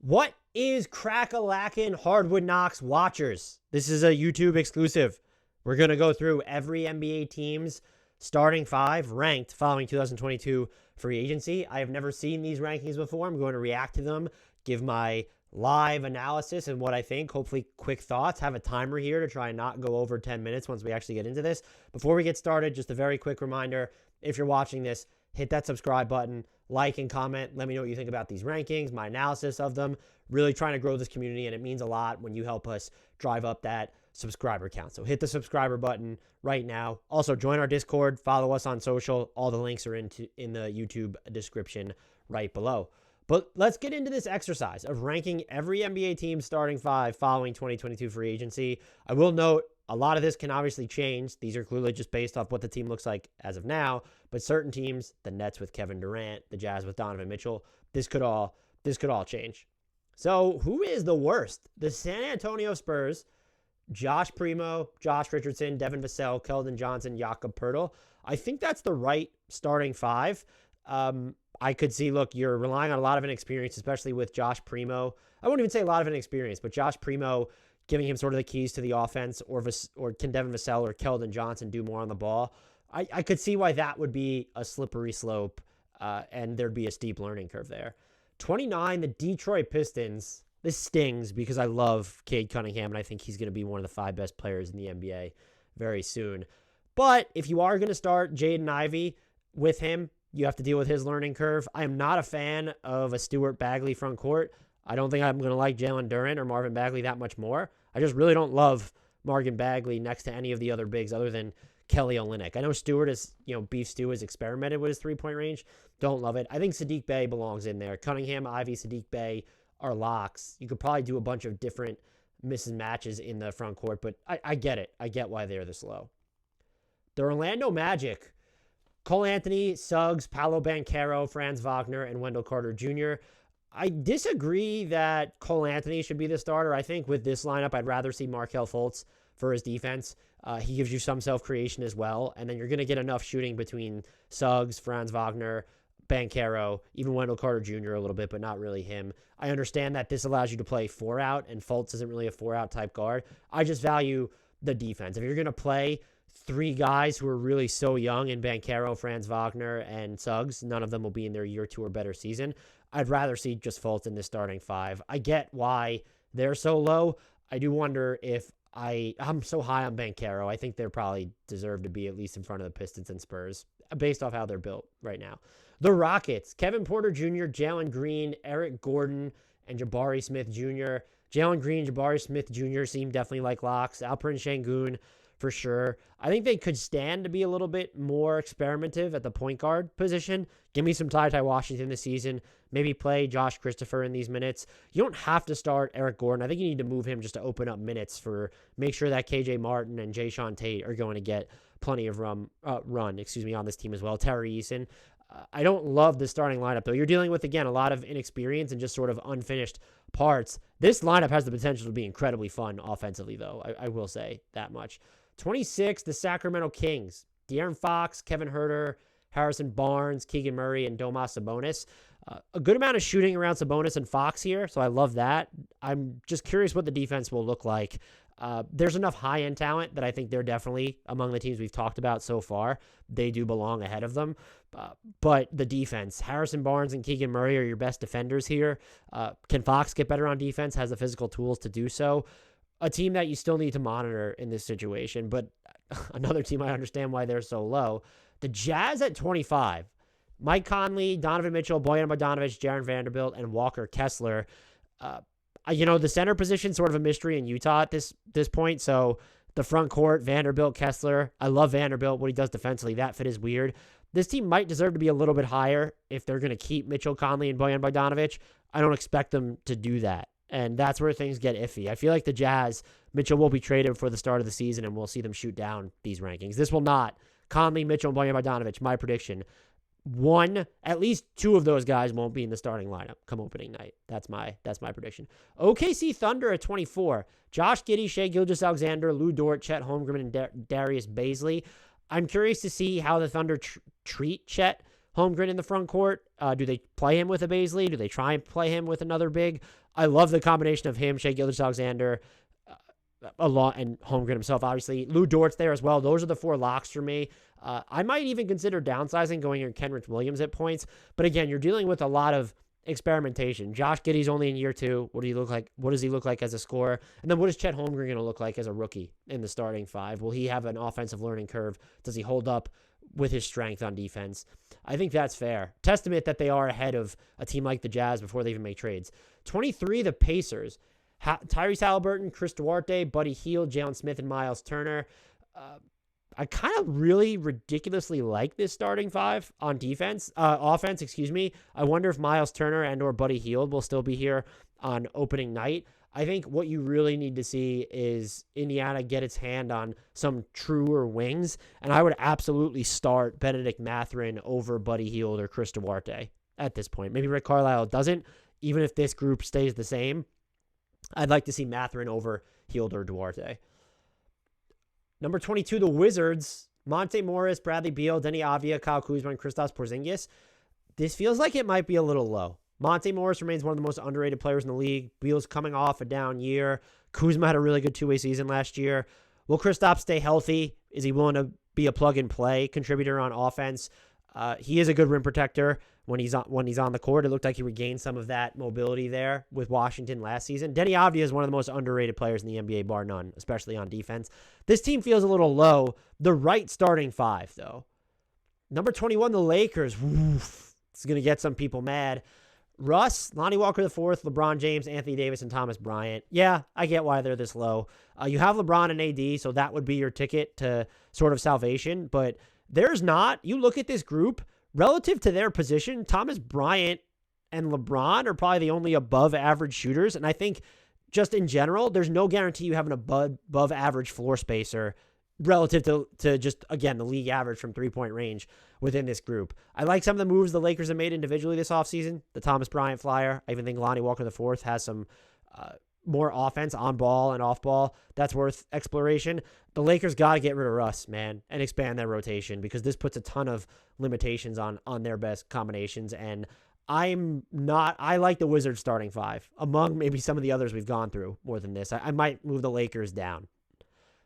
What is crack-a-lackin' Hardwood Knocks watchers? This is a YouTube exclusive. We're going to go through every NBA team's starting five ranked following 2022 free agency. I have never seen these rankings before. I'm going to react to them, give my live analysis and what I think, hopefully quick thoughts, have a timer here to try and not go over 10 minutes once we actually get into this. Before we get started, just a very quick reminder, if you're watching this, hit that subscribe button, like and comment. Let me know what you think about these rankings, my analysis of them. Really trying to grow this community, and it means a lot when you help us drive up that subscriber count. So hit the subscriber button right now. Also, join our Discord, follow us on social. All the links are in the YouTube description right below. But let's get into this exercise of ranking every NBA team starting five following 2022 free agency. I will note, a lot of this can obviously change. These are clearly just based off what the team looks like as of now. But certain teams, the Nets with Kevin Durant, the Jazz with Donovan Mitchell, this could all change. So who is the worst? The San Antonio Spurs, Josh Primo, Josh Richardson, Devin Vassell, Keldon Johnson, Jakob Poeltl. I think that's the right starting five. I could see, look, you're relying on a lot of inexperience, especially with Josh Primo. I wouldn't even say a lot of inexperience, but Josh Primo giving him sort of the keys to the offense, or can Devin Vassell or Keldon Johnson do more on the ball? I could see why that would be a slippery slope, and there'd be a steep learning curve there. 29, the Detroit Pistons. This stings because I love Cade Cunningham, and I think he's going to be one of the 5 best players in the NBA very soon. But if you are going to start Jaden Ivey with him, you have to deal with his learning curve. I am not a fan of a Stewart Bagley front court. I don't think I'm going to like Jalen Duren or Marvin Bagley that much more. I just really don't love Marvin Bagley next to any of the other bigs other than Kelly Olynyk. I know Stewart is, Beef Stew has experimented with his three-point range. Don't love it. I think Saddiq Bey belongs in there. Cunningham, Ivey, Saddiq Bey are locks. You could probably do a bunch of different misses matches in the front court, but I get it. I get why they're this low. The Orlando Magic, Cole Anthony, Suggs, Paolo Banchero, Franz Wagner, and Wendell Carter Jr. I disagree that Cole Anthony should be the starter. I think with this lineup, I'd rather see Markelle Fultz for his defense. He gives you some self-creation as well, and then you're going to get enough shooting between Suggs, Franz Wagner, Banchero, even Wendell Carter Jr. a little bit, but not really him. I understand that this allows you to play 4-out, and Fultz isn't really a 4-out type guard. I just value the defense. If you're going to play 3 guys who are really so young in Banchero, Franz Wagner, and Suggs, none of them will be in their year 2 or better season. I'd rather see just Fultz in the starting 5. I get why they're so low. I do wonder if I'm so high on Banchero. I think they're probably deserve to be at least in front of the Pistons and Spurs based off how they're built right now. The Rockets, Kevin Porter Jr., Jalen Green, Eric Gordon, and Jabari Smith Jr. Jalen Green, Jabari Smith Jr. seem definitely like locks. Alperen Şengün, for sure. I think they could stand to be a little bit more experimentative at the point guard position. Give me some Ty Washington this season. Maybe play Josh Christopher in these minutes. You don't have to start Eric Gordon. I think you need to move him just to open up minutes make sure that KJ Martin and Jayshawn Tate are going to get plenty of run on this team as well. Terry Eason. I don't love the starting lineup, though. You're dealing with, again, a lot of inexperience and just sort of unfinished parts. This lineup has the potential to be incredibly fun offensively, though. I will say that much. 26, the Sacramento Kings. De'Aaron Fox, Kevin Huerter, Harrison Barnes, Keegan Murray, and Domas Sabonis. A good amount of shooting around Sabonis and Fox here, so I love that. I'm just curious what the defense will look like. There's enough high-end talent that I think they're definitely among the teams we've talked about so far. They do belong ahead of them. But the defense, Harrison Barnes and Keegan Murray are your best defenders here. Can Fox get better on defense? Has the physical tools to do so? A team that you still need to monitor in this situation, but another team I understand why they're so low. The Jazz at 25. Mike Conley, Donovan Mitchell, Bojan Bogdanovic, Jarred Vanderbilt, and Walker Kessler. The center position sort of a mystery in Utah at this point. So the front court, Vanderbilt, Kessler. I love Vanderbilt. What he does defensively, that fit is weird. This team might deserve to be a little bit higher if they're going to keep Mitchell, Conley, and Bojan Bogdanovic. I don't expect them to do that. And that's where things get iffy. I feel like the Jazz, Mitchell will be traded for the start of the season, and we'll see them shoot down these rankings. This will not. Conley, Mitchell, and Bojan Bogdanovic, my prediction. At least 2 of those guys won't be in the starting lineup come opening night. That's my prediction. OKC Thunder at 24. Josh Giddey, Shai Gilgeous-Alexander, Lou Dort, Chet Holmgren, and Darius Bazley. I'm curious to see how the Thunder treat Chet Holmgren in the front court? Do they play him with a Baisley? Do they try and play him with another big? I love the combination of him, Shai Gilgeous-Alexander, a lot, and Holmgren himself, obviously. Lou Dort's there as well. Those are the 4 locks for me. I might even consider downsizing, going in Kenrich Williams at points. But again, you're dealing with a lot of experimentation. Josh Giddey's only in year 2. What do you look like? What does he look like as a scorer? And then what is Chet Holmgren going to look like as a rookie in the starting 5? Will he have an offensive learning curve? Does he hold up with his strength on defense? I think that's fair. Testament that they are ahead of a team like the Jazz before they even make trades. 23, the Pacers. Tyrese Halliburton, Chris Duarte, Buddy Hield, Jalen Smith, and Miles Turner. I kind of really ridiculously like this starting 5 on offense. I wonder if Miles Turner and or Buddy Hield will still be here on opening night. I think what you really need to see is Indiana get its hand on some truer wings, and I would absolutely start Benedict Mathurin over Buddy Hield or Chris Duarte at this point. Maybe Rick Carlisle doesn't, even if this group stays the same. I'd like to see Mathurin over Hield or Duarte. Number 22, the Wizards. Monte Morris, Bradley Beal, Denny Avdia, Kyle Kuzma, and Kristaps Porzingis. This feels like it might be a little low. Monte Morris remains one of the most underrated players in the league. Beal's coming off a down year. Kuzma had a really good two-way season last year. Will Kristaps stay healthy? Is he willing to be a plug-and-play contributor on offense? He is a good rim protector when he's on the court. It looked like he regained some of that mobility there with Washington last season. Denny Avdia is one of the most underrated players in the NBA, bar none, especially on defense. This team feels a little low. The right starting 5, though. Number 21, the Lakers. Woof. It's going to get some people mad. Russ, Lonnie Walker IV, LeBron James, Anthony Davis, and Thomas Bryant. Yeah, I get why they're this low. You have LeBron and AD, so that would be your ticket to sort of salvation, but there's not. You look at this group, relative to their position, Thomas Bryant and LeBron are probably the only above average shooters. And I think just in general, there's no guarantee you have an above average floor spacer relative to just, again, the league average from 3-point range within this group. I like some of the moves the Lakers have made individually this offseason. The Thomas Bryant flyer. I even think Lonnie Walker IV has some more offense on ball and off ball. That's worth exploration. The Lakers got to get rid of Russ, man, and expand their rotation because this puts a ton of limitations on their best combinations. And I like the Wizards starting 5 among maybe some of the others we've gone through more than this. I might move the Lakers down.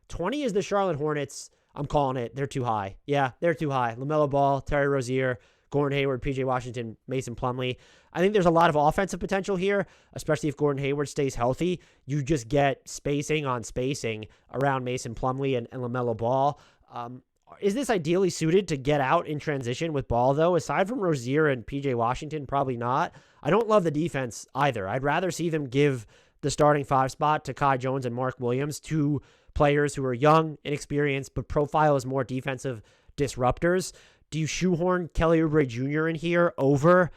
20 is the Charlotte Hornets. I'm calling it. They're too high. Yeah, they're too high. LaMelo Ball, Terry Rozier, Gordon Hayward, PJ Washington, Mason Plumlee. I think there's a lot of offensive potential here, especially if Gordon Hayward stays healthy. You just get spacing on spacing around Mason Plumlee and LaMelo Ball. Is this ideally suited to get out in transition with Ball, though? Aside from Rozier and PJ Washington, probably not. I don't love the defense either. I'd rather see them give the starting 5 spot to Kai Jones and Mark Williams, 2 players who are young, inexperienced, but profile as more defensive disruptors. Do you shoehorn Kelly Oubre Jr. in here over?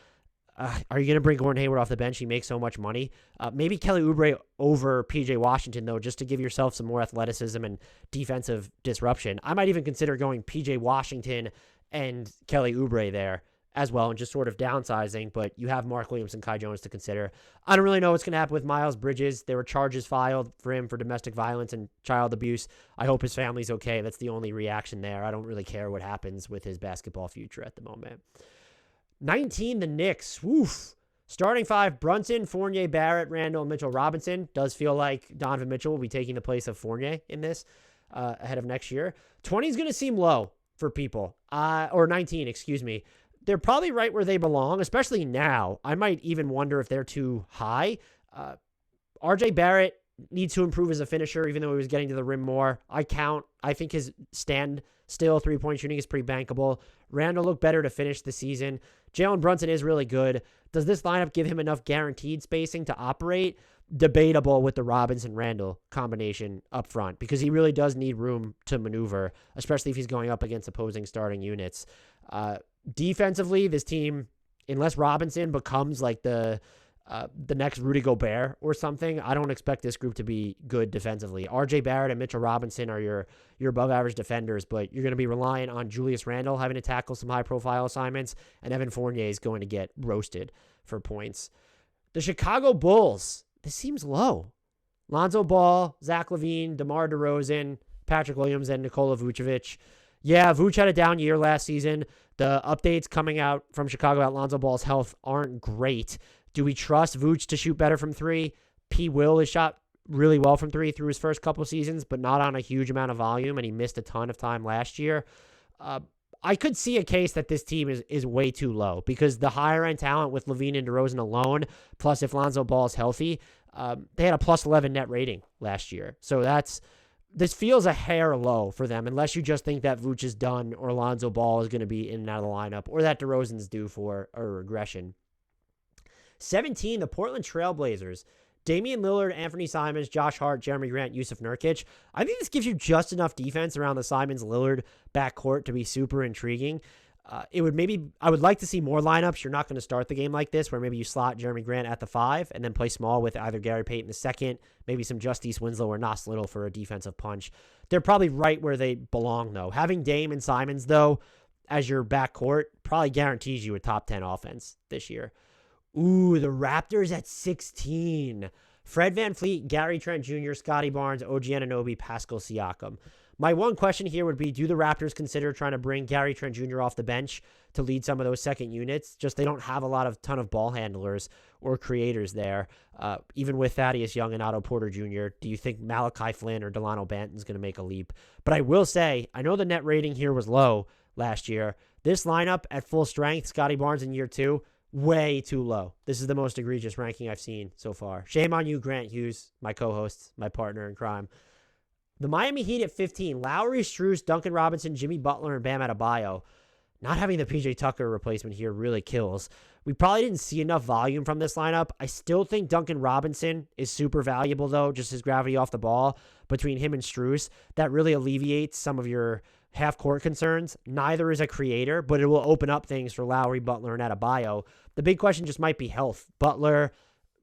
Are you going to bring Gordon Hayward off the bench? He makes so much money. Maybe Kelly Oubre over PJ Washington, though, just to give yourself some more athleticism and defensive disruption. I might even consider going PJ Washington and Kelly Oubre there as well and just sort of downsizing, but you have Mark Williams and Kai Jones to consider. I don't really know what's going to happen with Miles Bridges. There were charges filed for him for domestic violence and child abuse. I hope his family's okay. That's the only reaction there. I don't really care what happens with his basketball future at the moment. 19, the Knicks. Woof. Starting 5, Brunson, Fournier, Barrett, Randall, and Mitchell Robinson. Does feel like Donovan Mitchell will be taking the place of Fournier in this ahead of next year. 20 is going to seem low for people. Or 19, excuse me. They're probably right where they belong, especially now. I might even wonder if they're too high. RJ Barrett needs to improve as a finisher, even though he was getting to the rim more. I think his still 3-point shooting is pretty bankable. Randall looked better to finish the season. Jalen Brunson is really good. Does this lineup give him enough guaranteed spacing to operate? Debatable with the Robinson-Randall combination up front because he really does need room to maneuver, especially if he's going up against opposing starting units. Defensively, this team, unless Robinson becomes like the next Rudy Gobert or something, I don't expect this group to be good defensively. RJ Barrett and Mitchell Robinson are your above average defenders, but you're going to be reliant on Julius Randle having to tackle some high profile assignments, and Evan Fournier is going to get roasted for points. The Chicago Bulls, this seems low. Lonzo Ball, Zach LaVine, DeMar DeRozan, Patrick Williams, and Nikola Vucevic. Yeah, Vooch had a down year last season. The updates coming out from Chicago about Lonzo Ball's health aren't great. Do we trust Vooch to shoot better from three? P. Will has shot really well from three through his first couple seasons, but not on a huge amount of volume, and he missed a ton of time last year. I could see a case that this team is way too low because the higher-end talent with LaVine and DeRozan alone, plus if Lonzo Ball is healthy, they had a plus 11 net rating last year. So this feels a hair low for them unless you just think that Vooch is done or Lonzo Ball is going to be in and out of the lineup or that DeRozan's due for a regression. 17, the Portland Trailblazers. Damian Lillard, Anthony Simons, Josh Hart, Jeremy Grant, Yusuf Nurkic. I think this gives you just enough defense around the Simons-Lillard backcourt to be super intriguing. I would like to see more lineups. You're not going to start the game like this where maybe you slot Jeremy Grant at the 5 and then play small with either Gary Payton II, maybe some Justice Winslow or Nas Little for a defensive punch. They're probably right where they belong, though. Having Dame and Simons, though, as your backcourt probably guarantees you a top 10 offense this year. Ooh, the Raptors at 16. Fred VanVleet, Gary Trent Jr., Scotty Barnes, OG Anunoby, Pascal Siakam. My one question here would be, do the Raptors consider trying to bring Gary Trent Jr. off the bench to lead some of those second units? Just they don't have a ton of ball handlers or creators there. Even with Thaddeus Young and Otto Porter Jr., do you think Malachi Flynn or Delano Banton's going to make a leap? But I will say, I know the net rating here was low last year. This lineup at full strength, Scotty Barnes in year 2, way too low. This is the most egregious ranking I've seen so far. Shame on you, Grant Hughes, my co-host, my partner in crime. The Miami Heat at 15. Lowry, Strus, Duncan Robinson, Jimmy Butler, and Bam Adebayo. Not having the PJ Tucker replacement here really kills. We probably didn't see enough volume from this lineup. I still think Duncan Robinson is super valuable, though, just his gravity off the ball between him and Strus. That really alleviates some of your half-court concerns. Neither is a creator, but it will open up things for Lowry, Butler, and Adebayo. The big question just might be health. Butler,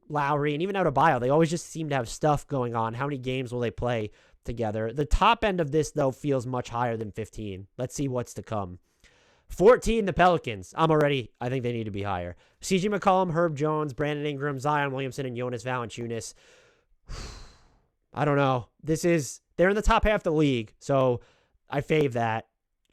Lowry, and even Adebayo, they always just seem to have stuff going on. How many games will they play together? The top end of this, though, feels much higher than 15. Let's see what's to come. 14, the Pelicans. I think they need to be higher. CJ McCollum, Herb Jones, Brandon Ingram, Zion Williamson, and Jonas Valanciunas. I don't know. They're in the top half of the league, so I fave that.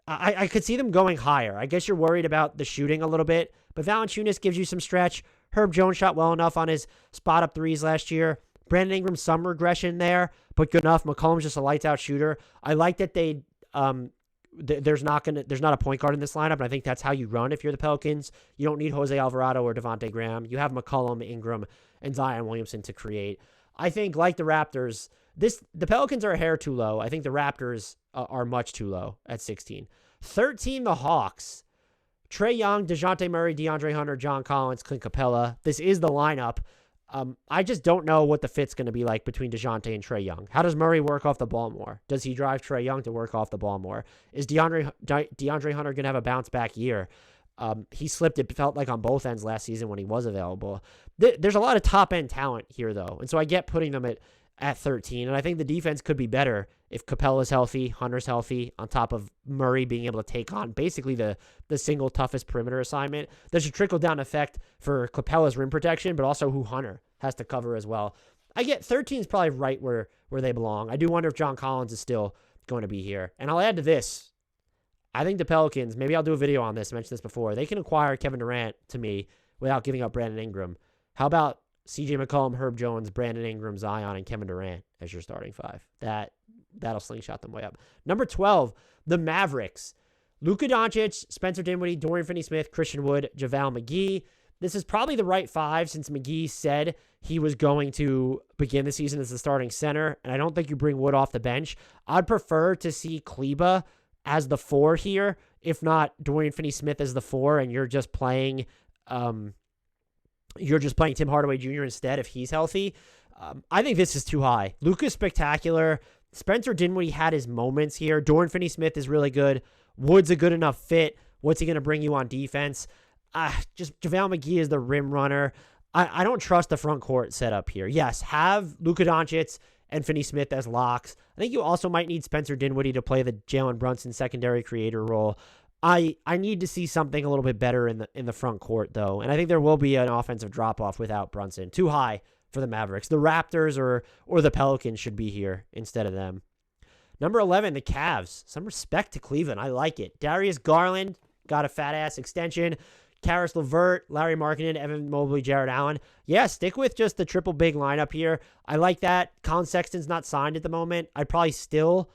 I could see them going higher. I guess you're worried about the shooting a little bit, but Valanciunas gives you some stretch. Herb Jones shot well enough on his spot-up threes last year. Brandon Ingram, some regression there, but good enough. McCollum's just a lights-out shooter. I like that there's not a point guard in this lineup, and I think that's how you run if you're the Pelicans. You don't need Jose Alvarado or Devontae Graham. You have McCollum, Ingram, and Zion Williamson to create. I think, like the Raptors, the Pelicans are a hair too low. I think the Raptors are much too low at 16. 13, the Hawks. Trae Young, DeJounte Murray, DeAndre Hunter, John Collins, Clint Capella. This is the lineup. I just don't know what the fit's going to be like between DeJounte and Trae Young. How does Murray work off the ball more? Does he drive Trae Young to work off the ball more? Is DeAndre Hunter going to have a bounce-back year? He slipped, it felt like, on both ends last season when he was available. There's a lot of top-end talent here, though, and so I get putting them at 13, and I think the defense could be better if Capella's healthy, Hunter's healthy, on top of Murray being able to take on basically the single toughest perimeter assignment. There's a trickle-down effect for Capella's rim protection, but also who Hunter has to cover as well. I get 13 is probably right where they belong. I do wonder if John Collins is still going to be here. And I'll add to this. I think the Pelicans, maybe I'll do a video on this, I mentioned this before, they can acquire Kevin Durant to me without giving up Brandon Ingram. How about CJ McCollum, Herb Jones, Brandon Ingram, Zion, and Kevin Durant as your starting 5? That'll slingshot them way up. Number 12, the Mavericks. Luka Doncic, Spencer Dinwiddie, Dorian Finney-Smith, Christian Wood, JaVale McGee. This is probably the right 5 since McGee said he was going to begin the season as the starting center, and I don't think you bring Wood off the bench. I'd prefer to see Kleba as the 4 here, if not Dorian Finney-Smith as the 4, and you're just playing Tim Hardaway Jr. instead if he's healthy. I think this is too high. Luka's spectacular. Spencer Dinwiddie had his moments here. Dorian Finney-Smith is really good. Wood's a good enough fit. What's he going to bring you on defense? Just JaVale McGee is the rim runner. I don't trust the front court setup here. Yes, have Luka Doncic and Finney-Smith as locks. I think you also might need Spencer Dinwiddie to play the Jalen Brunson secondary creator role. I need to see something a little bit better in the front court, though, and I think there will be an offensive drop-off without Brunson. Too high for the Mavericks. The Raptors or the Pelicans should be here instead of them. Number 11, the Cavs. Some respect to Cleveland. I like it. Darius Garland got a fat-ass extension. Karis LeVert, Larry Markkinen, Evan Mobley, Jared Allen. Yeah, stick with just the triple big lineup here. I like that. Colin Sexton's not signed at the moment. I'd probably still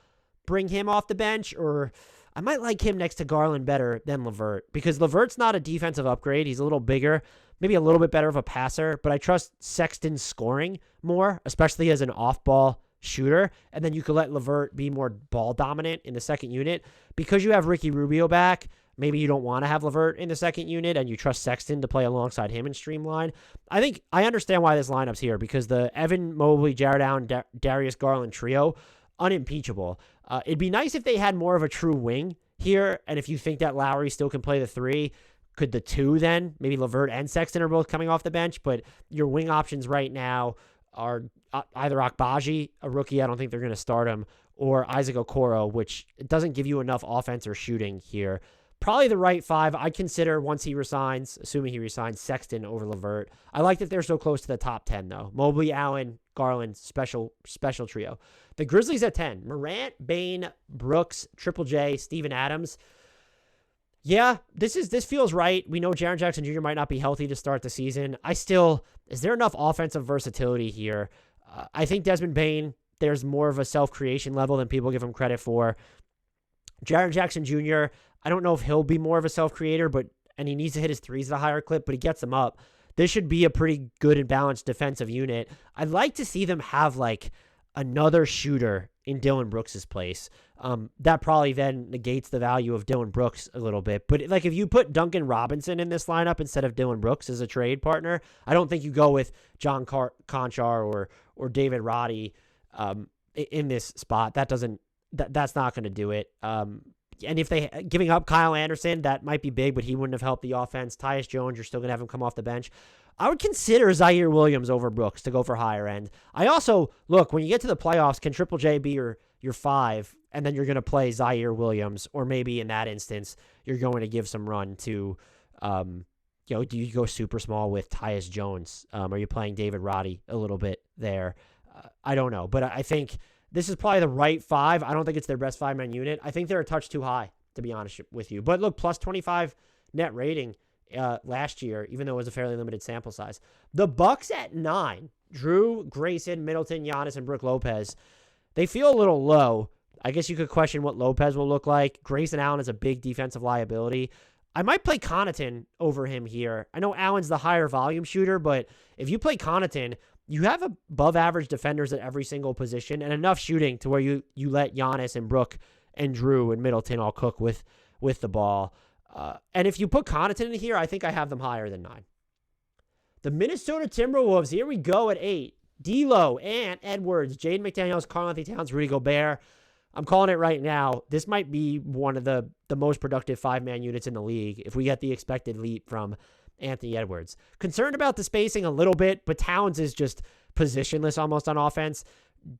bring him off the bench, or I might like him next to Garland better than LeVert, because LeVert's not a defensive upgrade. He's a little bigger, maybe a little bit better of a passer, but I trust Sexton's scoring more, especially as an off-ball shooter, and then you could let LeVert be more ball dominant in the second unit. Because you have Ricky Rubio back, maybe you don't want to have LeVert in the second unit and you trust Sexton to play alongside him and streamline. I think I understand why this lineup's here, because the Evan Mobley, Jared Allen, Darius Garland trio, unimpeachable. It'd be nice if they had more of a true wing here, and if you think that Lowry still can play the 3, could the 2 then? Maybe LeVert and Sexton are both coming off the bench, but your wing options right now are either Akbaji, a rookie, I don't think they're going to start him, or Isaac Okoro, which doesn't give you enough offense or shooting here. Probably the right 5. I'd consider, once he resigns, assuming he resigns, Sexton over LeVert. I like that they're so close to the top 10, though. Mobley, Allen, Garland, special trio. The Grizzlies at 10. Morant, Bane, Brooks, Triple J, Steven Adams. Yeah, this feels right. We know Jaren Jackson Jr. might not be healthy to start the season. Is there enough offensive versatility here? I think Desmond Bane, there's more of a self-creation level than people give him credit for. Jaren Jackson Jr., I don't know if he'll be more of a self-creator, and he needs to hit his threes at a higher clip, but he gets them up. This should be a pretty good and balanced defensive unit. I'd like to see them have like another shooter in Dillon Brooks' place. That probably then negates the value of Dillon Brooks a little bit. But like if you put Duncan Robinson in this lineup instead of Dillon Brooks as a trade partner, I don't think you go with John Conchar or David Roddy in this spot. That's not going to do it. And if giving up Kyle Anderson, that might be big, but he wouldn't have helped the offense. Tyus Jones, you're still going to have him come off the bench. I would consider Zaire Williams over Brooks to go for higher end. I also, look, when you get to the playoffs, can Triple J be your 5, and then you're going to play Zaire Williams, or maybe in that instance, you're going to give some run to, do you go super small with Tyus Jones? Are you playing David Roddy a little bit there? I don't know, but I think this is probably the right 5. I don't think it's their best 5-man unit. I think they're a touch too high, to be honest with you. But look, plus 25 net rating last year, even though it was a fairly limited sample size. The Bucks at 9, Drew, Grayson, Middleton, Giannis, and Brook Lopez. They feel a little low. I guess you could question what Lopez will look like. Grayson Allen is a big defensive liability. I might play Connaughton over him here. I know Allen's the higher volume shooter, but if you play Connaughton, you have above average defenders at every single position and enough shooting to where you let Giannis and Brook and Drew and Middleton all cook with the ball. And if you put Connaughton in here, I think I have them higher than 9. The Minnesota Timberwolves, here we go at 8. D'Lo, Ant, Edwards, Jaden McDaniels, Karl-Anthony Towns, Rudy Gobert. I'm calling it right now. This might be one of the most productive 5-man units in the league if we get the expected leap from Anthony Edwards. Concerned about the spacing a little bit, but Towns is just positionless almost on offense.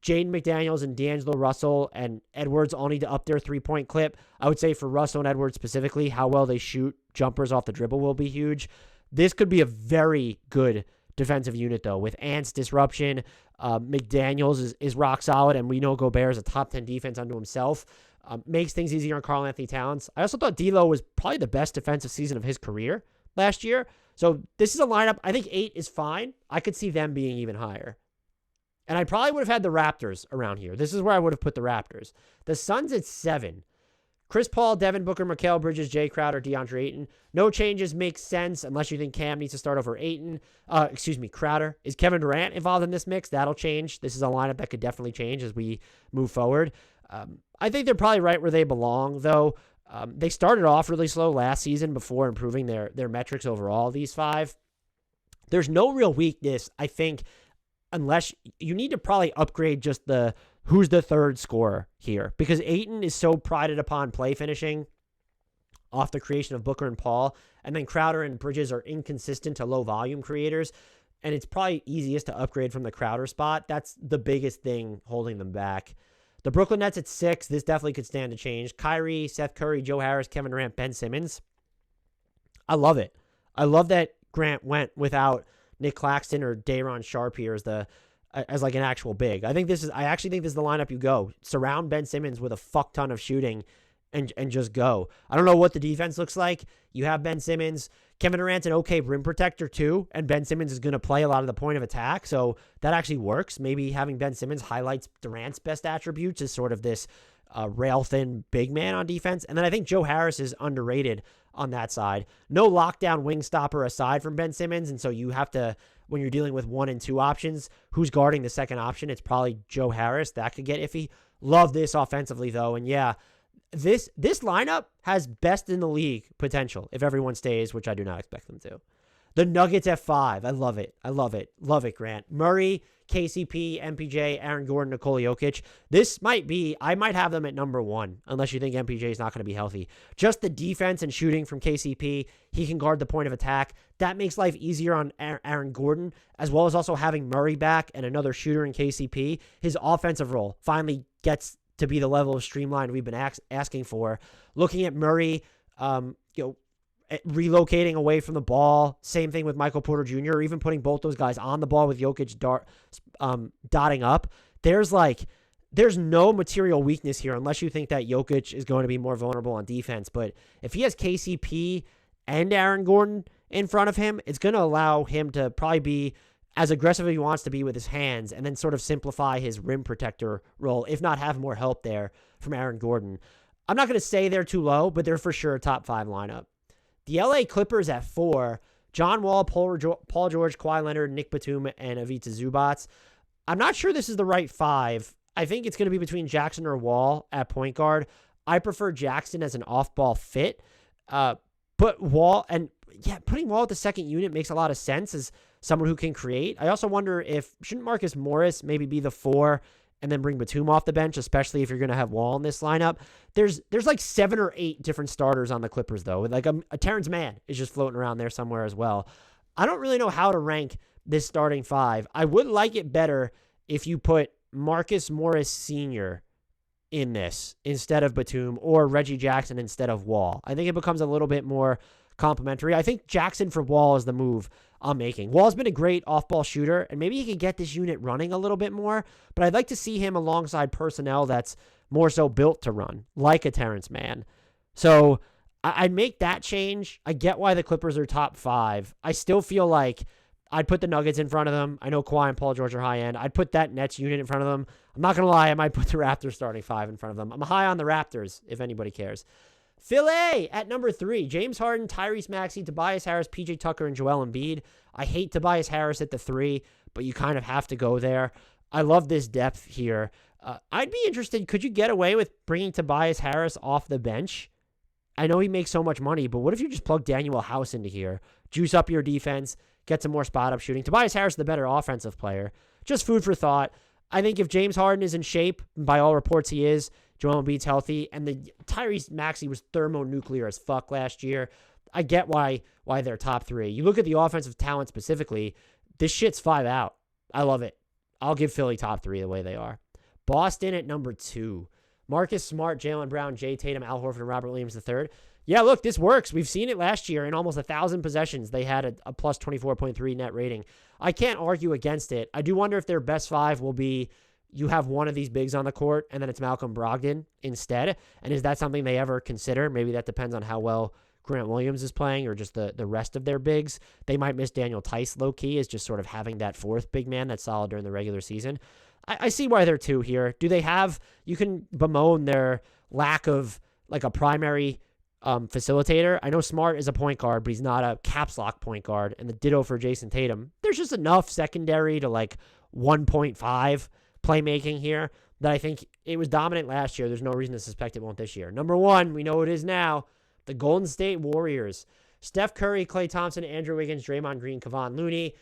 Jaden McDaniels and D'Angelo Russell and Edwards all need to up their 3-point clip. I would say for Russell and Edwards specifically, how well they shoot jumpers off the dribble will be huge. This could be a very good defensive unit, though, with Ant's disruption. McDaniels is rock solid, and we know Gobert is a top 10 defense unto himself. Makes things easier on Karl-Anthony Towns. I also thought D'Lo was probably the best defensive season of his career last year. So this is a lineup. I think 8 is fine. I could see them being even higher. And I probably would have had the Raptors around here. This is where I would have put the Raptors. The Suns at 7. Chris Paul, Devin Booker, Mikal Bridges, Jay Crowder, DeAndre Ayton. No changes make sense unless you think Cam needs to start over Crowder. Is Kevin Durant involved in this mix? That'll change. This is a lineup that could definitely change as we move forward. I think they're probably right where they belong, though. They started off really slow last season before improving their metrics overall, these 5. There's no real weakness, I think, unless you need to probably upgrade just who's the third scorer here, because Ayton is so prided upon play finishing off the creation of Booker and Paul, and then Crowder and Bridges are inconsistent to low volume creators, and it's probably easiest to upgrade from the Crowder spot. That's the biggest thing holding them back. The Brooklyn Nets at 6, this definitely could stand to change. Kyrie, Seth Curry, Joe Harris, Kevin Durant, Ben Simmons. I love it. I love that Grant went without Nick Claxton or Day'Ron Sharpe here as the as like an actual big. I actually think this is the lineup you go. Surround Ben Simmons with a fuck ton of shooting and just go. I don't know what the defense looks like. You have Ben Simmons. Kevin Durant's an okay rim protector too, and Ben Simmons is going to play a lot of the point of attack, so that actually works. Maybe having Ben Simmons highlights Durant's best attributes as sort of this rail-thin big man on defense. And then I think Joe Harris is underrated on that side. No lockdown wing stopper aside from Ben Simmons, and so you have to, when you're dealing with 1 and 2 options, who's guarding the second option? It's probably Joe Harris. That could get iffy. Love this offensively, though, and yeah, this lineup has best in the league potential if everyone stays, which I do not expect them to. The Nuggets at 5. I love it. I love it. Love it, Grant. Murray, KCP, MPJ, Aaron Gordon, Nikola Jokic. I might have them at number 1, unless you think MPJ is not going to be healthy. Just the defense and shooting from KCP. He can guard the point of attack. That makes life easier on Aaron Gordon, as well as also having Murray back and another shooter in KCP. His offensive role finally gets to be the level of streamlined we've been asking for. Looking at Murray, relocating away from the ball. Same thing with Michael Porter Jr., or even putting both those guys on the ball with Jokic dotting up. There's no material weakness here unless you think that Jokic is going to be more vulnerable on defense. But if he has KCP and Aaron Gordon in front of him, it's going to allow him to probably be as aggressive as he wants to be with his hands and then sort of simplify his rim protector role, if not have more help there from Aaron Gordon. I'm not going to say they're too low, but they're for sure a top 5 lineup. The LA Clippers at 4, John Wall, Paul George, Kawhi Leonard, Nick Batum, and Ivica Zubac. I'm not sure this is the right 5. I think it's going to be between Jackson or Wall at point guard. I prefer Jackson as an off-ball fit. But Wall, and yeah, putting Wall at the second unit makes a lot of sense as someone who can create. I also wonder shouldn't Marcus Morris maybe be the 4 and then bring Batum off the bench, especially if you're going to have Wall in this lineup. There's like 7 or 8 different starters on the Clippers, though. Like a Terrence Mann is just floating around there somewhere as well. I don't really know how to rank this starting 5. I would like it better if you put Marcus Morris Sr. in this instead of Batum, or Reggie Jackson instead of Wall. I think it becomes a little bit more complimentary. I think Jackson for Wall is the move I'm making. Wall's been a great off-ball shooter, and maybe he could get this unit running a little bit more, but I'd like to see him alongside personnel that's more so built to run, like a Terrence Mann. So I'd make that change. I get why the Clippers are top 5. I still feel like I'd put the Nuggets in front of them. I know Kawhi and Paul George are high end. I'd put that Nets unit in front of them. I'm not going to lie, I might put the Raptors starting 5 in front of them. I'm high on the Raptors, if anybody cares. Philly at number 3, James Harden, Tyrese Maxey, Tobias Harris, PJ Tucker, and Joel Embiid. I hate Tobias Harris at the 3, but you kind of have to go there. I love this depth here. I'd be interested, could you get away with bringing Tobias Harris off the bench? I know he makes so much money, but what if you just plug Daniel House into here? Juice up your defense, get some more spot-up shooting. Tobias Harris is the better offensive player. Just food for thought. I think if James Harden is in shape, by all reports he is, Joel Embiid's healthy, and the Tyrese Maxey was thermonuclear as fuck last year, I get why they're top 3. You look at the offensive talent specifically, this shit's 5 out. I love it. I'll give Philly top 3 the way they are. Boston at number 2. Marcus Smart, Jaylen Brown, Jay Tatum, Al Horford, and Robert Williams III. Yeah, look, this works. We've seen it last year in almost 1,000 possessions. They had a plus 24.3 net rating. I can't argue against it. I do wonder if their best 5 will be you have one of these bigs on the court and then it's Malcolm Brogdon instead. And is that something they ever consider? Maybe that depends on how well Grant Williams is playing or just the rest of their bigs. They might miss Daniel Tice low-key as just sort of having that 4th big man that's solid during the regular season. I see why they're 2 here. Do they have, you can bemoan their lack of like a primary facilitator. I know Smart is a point guard, but he's not a caps lock point guard, and the ditto for Jason Tatum. There's just enough secondary to like 1.5 playmaking here that I think it was dominant last year. There's no reason to suspect it won't this year. Number 1, we know it is now, the Golden State Warriors. Steph Curry, Klay Thompson, Andrew Wiggins, Draymond Green, Kevon Looney.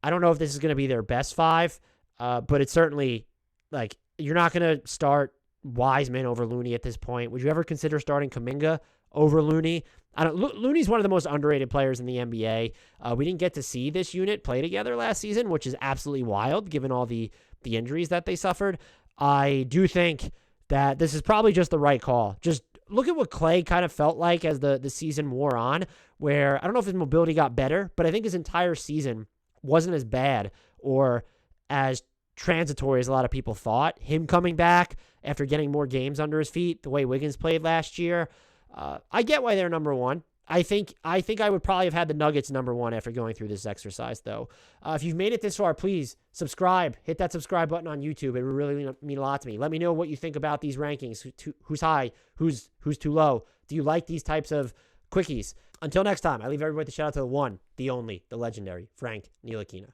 I don't know if this is going to be their best 5, but it's certainly like you're not going to start Wiseman over Looney at this point. Would you ever consider starting Kuminga over Looney? Looney's one of the most underrated players in the NBA. We didn't get to see this unit play together last season, which is absolutely wild given all the injuries that they suffered. I do think that this is probably just the right call. Just look at what Klay kind of felt like as the season wore on, where I don't know if his mobility got better, but I think his entire season wasn't as bad or as transitory as a lot of people thought. Him coming back after getting more games under his feet, the way Wiggins played last year, I get why they're number one. I think I would probably have had the Nuggets number one after going through this exercise, though. If you've made it this far, please subscribe. Hit that subscribe button on YouTube. It would really mean a lot to me. Let me know what you think about these rankings. Who's high? Who's too low? Do you like these types of quickies? Until next time, I leave everybody with a shout out to the one, the only, the legendary Frank Ntilikina.